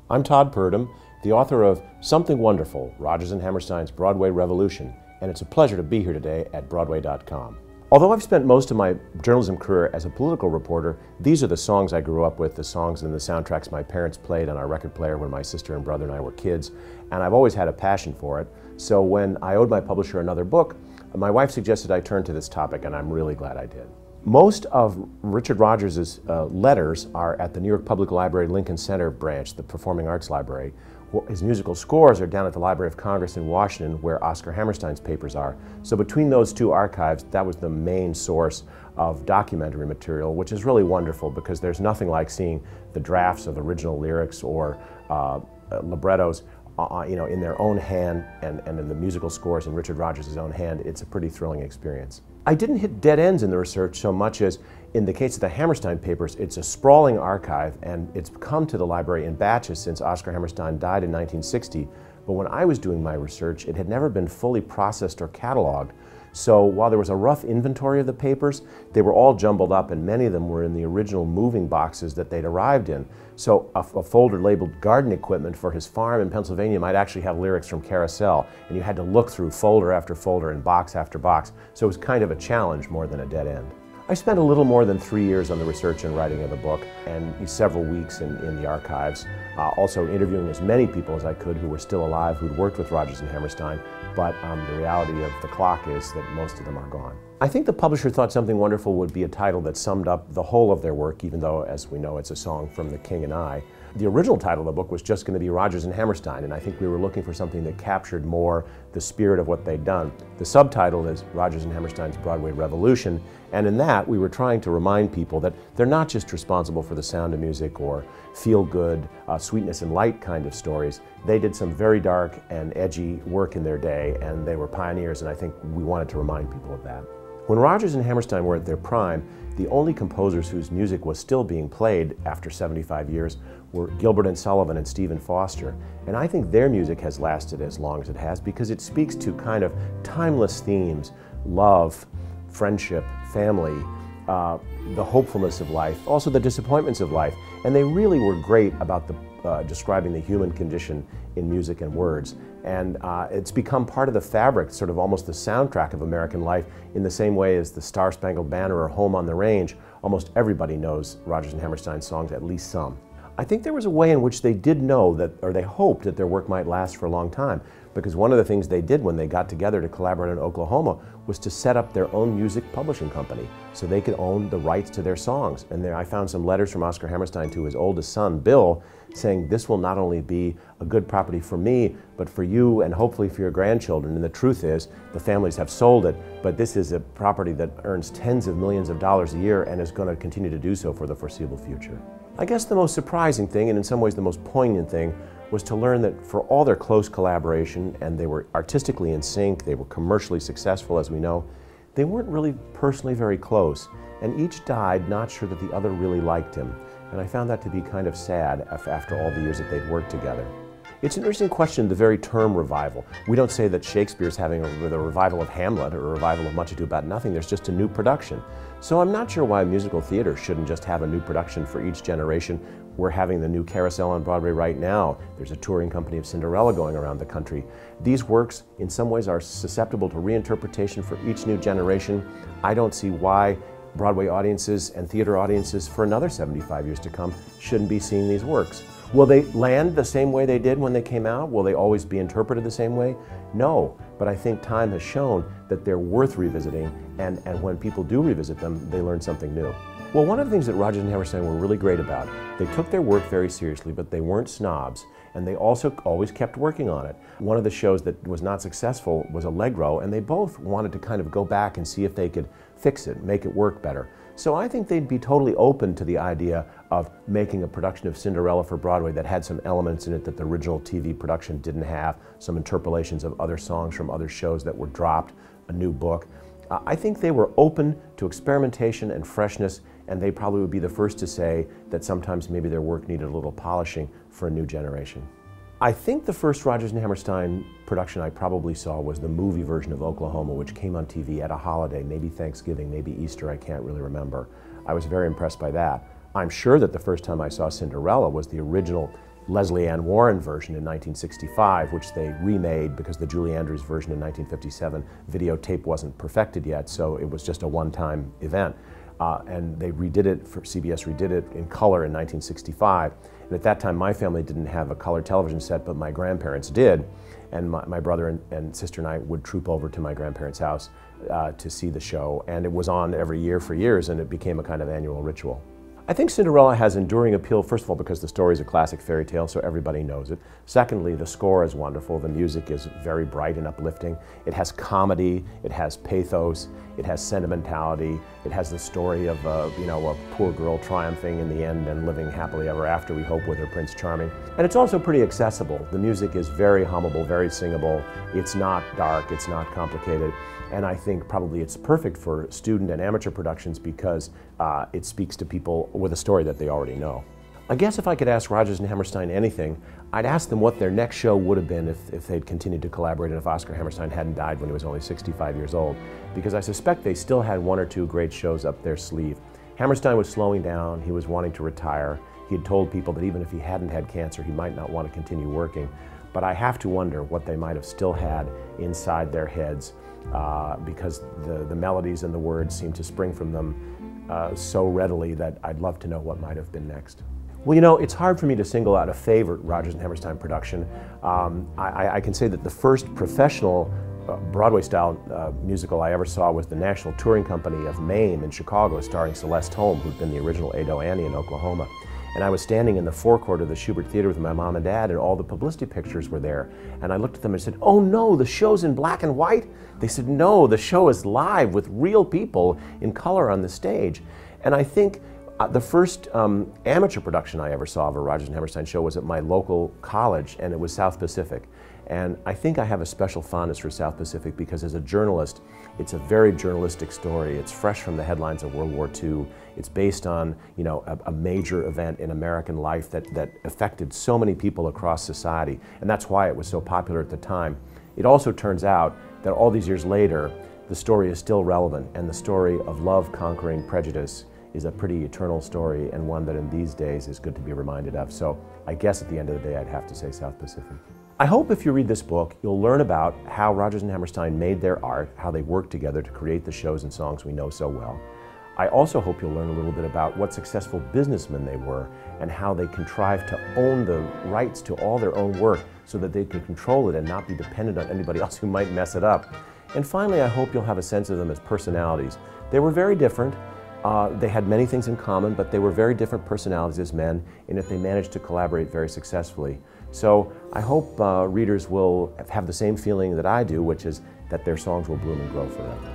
I'm Todd Purdum, the author of Something Wonderful, Rodgers and Hammerstein's Broadway Revolution, and it's a pleasure to be here today at Broadway.com. Although I've spent most of my journalism career as a political reporter, these are the songs I grew up with, the songs and the soundtracks my parents played on our record player when my sister and brother and I were kids, and I've always had a passion for it. So when I owed my publisher another book, my wife suggested I turn to this topic, and I'm really glad I did. Most of Richard Rodgers' letters are at the New York Public Library Lincoln Center branch, the Performing Arts Library. His musical scores are down at the Library of Congress in Washington, where Oscar Hammerstein's papers are. So between those two archives, that was the main source of documentary material, which is really wonderful because there's nothing like seeing the drafts of original lyrics or librettos in their own hand and in the musical scores in Richard Rodgers' own hand. It's a pretty thrilling experience. I didn't hit dead ends in the research so much as in the case of the Hammerstein papers, it's a sprawling archive and it's come to the library in batches since Oscar Hammerstein died in 1960. But when I was doing my research, it had never been fully processed or cataloged. So while there was a rough inventory of the papers, they were all jumbled up and many of them were in the original moving boxes that they'd arrived in. So a folder labeled garden equipment for his farm in Pennsylvania might actually have lyrics from Carousel, and you had to look through folder after folder and box after box. So it was kind of a challenge more than a dead end. I spent a little more than 3 years on the research and writing of the book and several weeks in the archives, also interviewing as many people as I could who were still alive, who'd worked with Rodgers and Hammerstein, but the reality of the clock is that most of them are gone. I think the publisher thought Something Wonderful would be a title that summed up the whole of their work, even though, as we know, it's a song from The King and I. The original title of the book was just going to be Rodgers and Hammerstein, and I think we were looking for something that captured more the spirit of what they'd done. The subtitle is Rodgers and Hammerstein's Broadway Revolution, and in that we were trying to remind people that they're not just responsible for the sound of music or feel-good, sweetness and light kind of stories. They did some very dark and edgy work in their day, and they were pioneers, and I think we wanted to remind people of that. When Rodgers and Hammerstein were at their prime, the only composers whose music was still being played after 75 years were Gilbert and Sullivan and Stephen Foster. And I think their music has lasted as long as it has because it speaks to kind of timeless themes: love, friendship, family, the hopefulness of life, also the disappointments of life. And they really were great about describing the human condition in music and words. And it's become part of the fabric, sort of almost the soundtrack of American life, in the same way as the Star-Spangled Banner or Home on the Range. Almost everybody knows Rodgers and Hammerstein songs, at least some. I think there was a way in which they did know that, or they hoped that their work might last for a long time, because one of the things they did when they got together to collaborate in Oklahoma was to set up their own music publishing company so they could own the rights to their songs. And there I found some letters from Oscar Hammerstein to his oldest son, Bill, saying this will not only be a good property for me, but for you and hopefully for your grandchildren. And the truth is, the families have sold it, but this is a property that earns tens of millions of dollars a year and is going to continue to do so for the foreseeable future. I guess the most surprising thing, and in some ways the most poignant thing, was to learn that for all their close collaboration, and they were artistically in sync, they were commercially successful, as we know, they weren't really personally very close, and each died not sure that the other really liked him. And I found that to be kind of sad after all the years that they'd worked together. It's an interesting question, the very term revival. We don't say that Shakespeare's having a revival of Hamlet or a revival of Much Ado About Nothing. There's just a new production. So I'm not sure why musical theater shouldn't just have a new production for each generation. We're having the new Carousel on Broadway right now. There's a touring company of Cinderella going around the country. These works, in some ways, are susceptible to reinterpretation for each new generation. I don't see why Broadway audiences and theater audiences for another 75 years to come shouldn't be seeing these works. Will they land the same way they did when they came out? Will they always be interpreted the same way? No, but I think time has shown that they're worth revisiting, and when people do revisit them, they learn something new. Well, one of the things that Rodgers and Hammerstein were really great about, they took their work very seriously, but they weren't snobs, and they also always kept working on it. One of the shows that was not successful was Allegro, and they both wanted to kind of go back and see if they could fix it, make it work better. So I think they'd be totally open to the idea of making a production of Cinderella for Broadway that had some elements in it that the original TV production didn't have, some interpolations of other songs from other shows that were dropped, a new book. I think they were open to experimentation and freshness, and they probably would be the first to say that sometimes maybe their work needed a little polishing for a new generation. I think the first Rodgers and Hammerstein production I probably saw was the movie version of Oklahoma, which came on TV at a holiday, maybe Thanksgiving, maybe Easter, I can't really remember. I was very impressed by that. I'm sure that the first time I saw Cinderella was the original Leslie Ann Warren version in 1965, which they remade because the Julie Andrews version in 1957 videotape wasn't perfected yet, so it was just a one-time event. And they redid it, CBS redid it in color in 1965. And at that time, my family didn't have a color television set, but my grandparents did. And my brother and sister and I would troop over to my grandparents' house to see the show. And it was on every year for years, and it became a kind of annual ritual. I think Cinderella has enduring appeal, first of all, because the story is a classic fairy tale, so everybody knows it. Secondly, the score is wonderful. The music is very bright and uplifting. It has comedy, it has pathos, it has sentimentality, it has the story of a poor girl triumphing in the end and living happily ever after, we hope, with her Prince Charming. And it's also pretty accessible. The music is very hummable, very singable. It's not dark, it's not complicated. And I think probably it's perfect for student and amateur productions because it speaks to people with a story that they already know. I guess if I could ask Rodgers and Hammerstein anything, I'd ask them what their next show would have been if they'd continued to collaborate and if Oscar Hammerstein hadn't died when he was only 65 years old, because I suspect they still had one or two great shows up their sleeve. Hammerstein was slowing down, he was wanting to retire. He had told people that even if he hadn't had cancer, he might not want to continue working. But I have to wonder what they might have still had inside their heads because the melodies and the words seem to spring from them so readily that I'd love to know what might have been next. Well, you know, it's hard for me to single out a favorite Rodgers and Hammerstein production. I can say that the first professional Broadway-style musical I ever saw was the National Touring Company of Maine in Chicago, starring Celeste Holm, who'd been the original Ado Annie in Oklahoma. And I was standing in the forecourt of the Shubert Theater with my mom and dad, and all the publicity pictures were there. And I looked at them and said, "Oh no, the show's in black and white?" They said, "No, the show is live with real people in color on the stage." And I think the first amateur production I ever saw of a Rodgers and Hammerstein show was at my local college, and it was South Pacific. And I think I have a special fondness for South Pacific because as a journalist, it's a very journalistic story. It's fresh from the headlines of World War II. It's based on, a major event in American life that affected so many people across society. And that's why it was so popular at the time. It also turns out that all these years later, the story is still relevant, and the story of love conquering prejudice is a pretty eternal story, and one that in these days is good to be reminded of. So I guess at the end of the day, I'd have to say South Pacific. I hope if you read this book, you'll learn about how Rodgers and Hammerstein made their art, how they worked together to create the shows and songs we know so well. I also hope you'll learn a little bit about what successful businessmen they were and how they contrived to own the rights to all their own work so that they could control it and not be dependent on anybody else who might mess it up. And finally, I hope you'll have a sense of them as personalities. They were very different. They had many things in common, but they were very different personalities as men in that they managed to collaborate very successfully. So I hope readers will have the same feeling that I do, which is that their songs will bloom and grow forever.